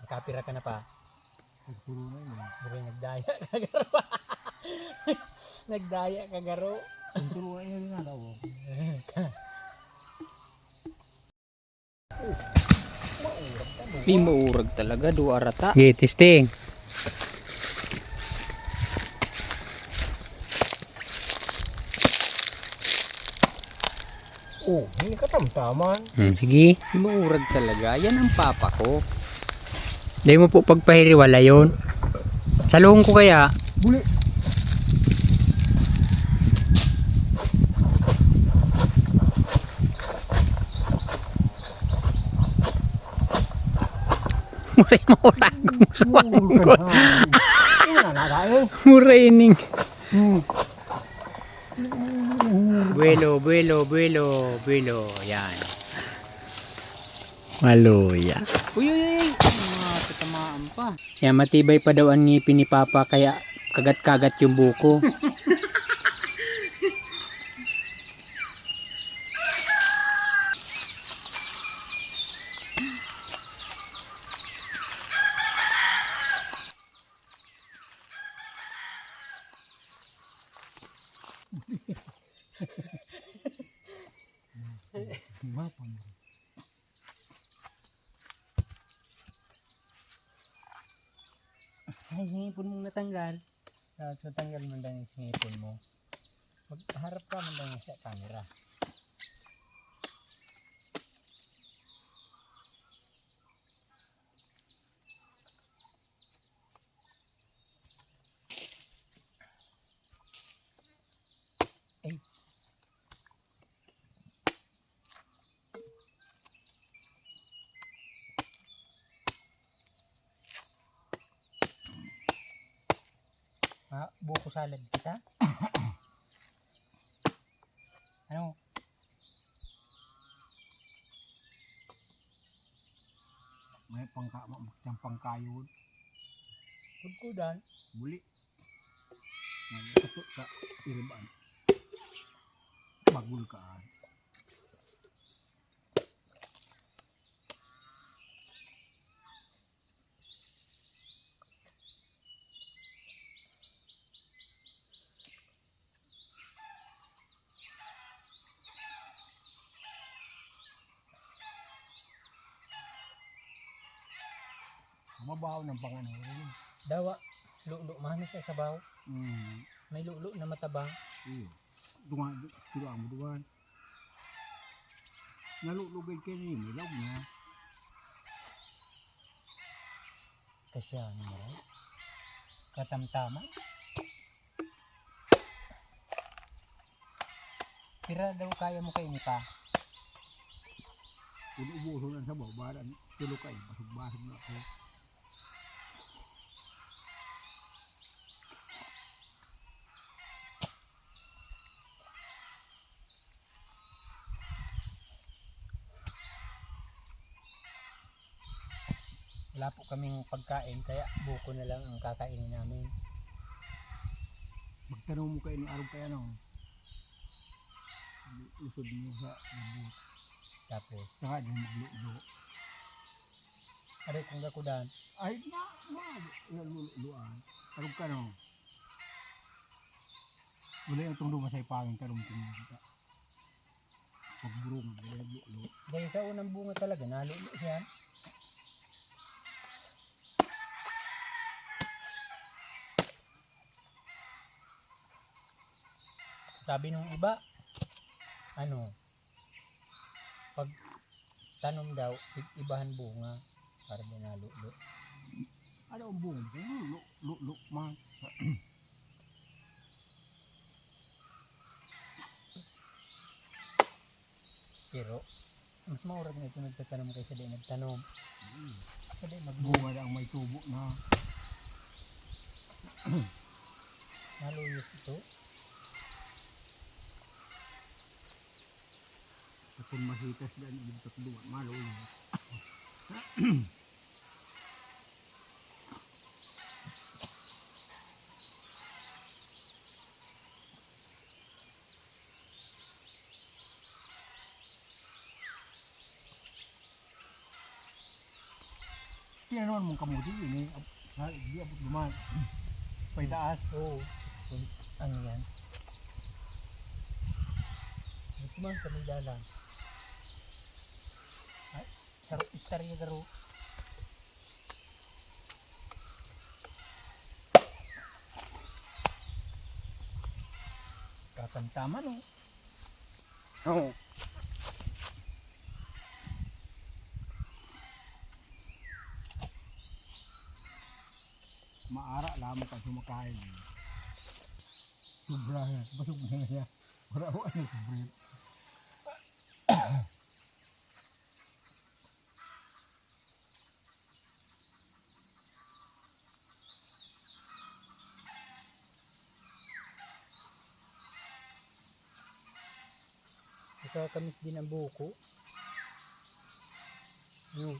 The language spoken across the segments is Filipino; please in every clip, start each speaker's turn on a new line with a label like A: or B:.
A: Nakapira ka na pa.
B: Puro na yun.
A: Pero nagdaya ka garo. Nagdaya ka garo.
B: Puro na yun nga daw.
C: Maurag talaga, dua rata.
A: Okay, testing.
B: Oh, hindi ka tamtaman.
A: Sige.
C: Maurag talaga, yan ang papa ko.
A: Dahil mo po pagpahiriwala yun. Salong ko kaya.
B: Buli.
A: Muray maurag.
B: Sumulog ka na. Wala na tayo.
A: Muraining. Buelo, buelo, buelo, buelo. Yan. Maluya.
C: Uy, uy, uy. Mga tatamaan pa.
A: Yan, matibay pa daw ang ngipin ni Papa kaya kagat-kagat yung buko. Ay, singipon mong natanggal. Dapat natanggal mo lang yung singipon mo. Magharap ka mo lang sa camera. Ay. Buko salad kita? Ano?
B: May pangkayod.
A: Kudkudan.
B: Buli. Kapot ka. Iriban. Bagul ka. Mabaho ng pangano.
A: Dawa. Lulo. Mahamis sa sabaw.
B: Hmm.
A: May lulo na matabang.
B: Iya. Dungan, tiro mo duwan. Nalulugay kayo niyo, may lawag niya.
A: Kasya mo rin. Katamtaman. Pira daw kaya mo kayo ni Pa.
B: Kung ubuso lang sa babaran, tulo kayo, basag-basag na ako.
A: Wala po kaming pagkain kaya buko na lang ang kakainin namin.
B: Magtanong mo kayo ni araw kaya no. Usod mo sa labot.
A: Tapos,
B: Saka din maglulo.
A: aray kung gakudan.
B: Ay na, luluan. Araw ka no. Wala yung itong lumasay pangin karong tingin kita. Pagburong, wala yung lulo.
A: Dahil sa unang bunga talaga, nalulo siya. Sabi nung iba, ano, pag tanom daw, ibahan bunga para di nalulo.
B: Ano ang buong? Lulo, man.
A: Pero, mas maurag na ito nagtatanom kaysa di nagtanom. Kasi di
B: Bunga na ang may tubo na.
A: naluyos ito.
B: Kung masitas dan yung tatluan, malulo. Tinanon mong kamuti ini. Di abot duman. Paitaas.
A: Oo. Ano yan? Ito man sa may dalan. Ay, sarap iktarya garo. Kakantaman oh.
C: Oo.
B: Maara lamang ka sumakain. Sobra na. Basog na niya. Wala ko ano sobra.
A: Nakakamis din ang buko. Yung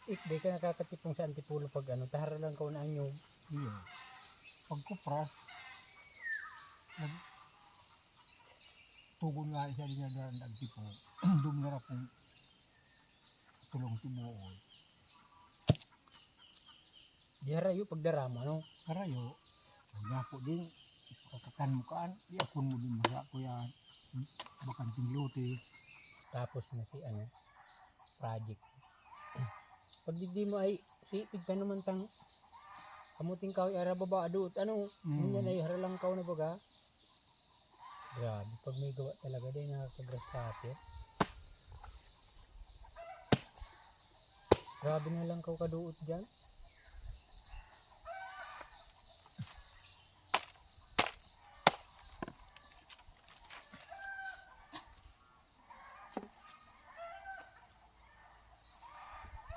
A: ikday ka nakakatipong sa antipulo pag ano, tahara lang ka na anyog.
B: Iya. Pagkupras. Tugon nga siya din na nagtipo. Dumirap kong tulong tibuo.
A: Di harayo pagdarama no.
B: Karayo. Kanya ko din. Kakakan mo kaan. Iapon mo din masa ko yan. Bakan tingluti.
A: Tapos na si ano, project. Pag di mo ay sipid ka naman tang kamuting kahoy ara baba adut ano, yan ay haralang kaw na baga. Grabe, pag may gawa talaga din nakakagrasate. Grabe na lang kaw kaduot dyan.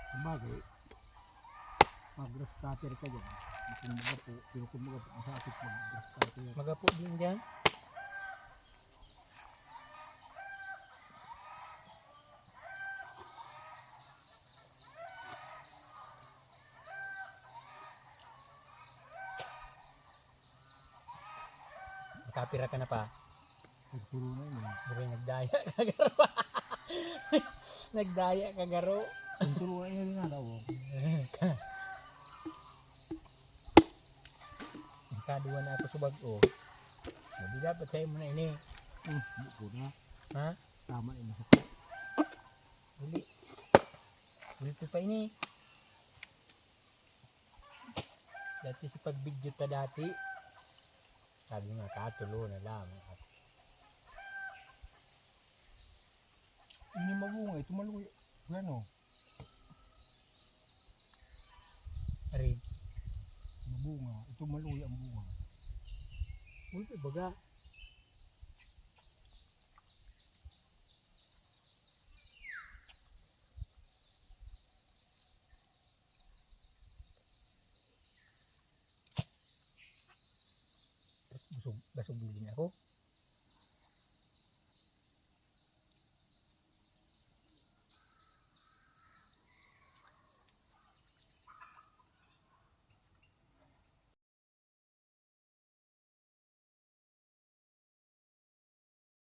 B: Sabagay. Mag-grass cutter ka dyan. Kung magapo. Pero kung magapo. Masakit mag-grass cutter.
A: Magapo din dyan. Nakapira ka na pa.
B: Nagpuro na yun.
A: Buro nagdaya kagaro. Nagdaya kagaro.
B: Nagpuro na yun nga daw.
A: Nakaduwa na ako sa bag-o. Hindi dapat sa'yo mo na ini.
B: Buko na.
A: Ha?
B: Tama yung masakit.
A: Uli. Uli pa ini. Dati sa pag-video ta dati. Sabi nga katulo na lang.
B: Ini mabungay. Tumaluy. Ano?
A: Ari.
B: Mabunga. Ito maluy ang bunga.
A: Uli pa baga. Basog din ako.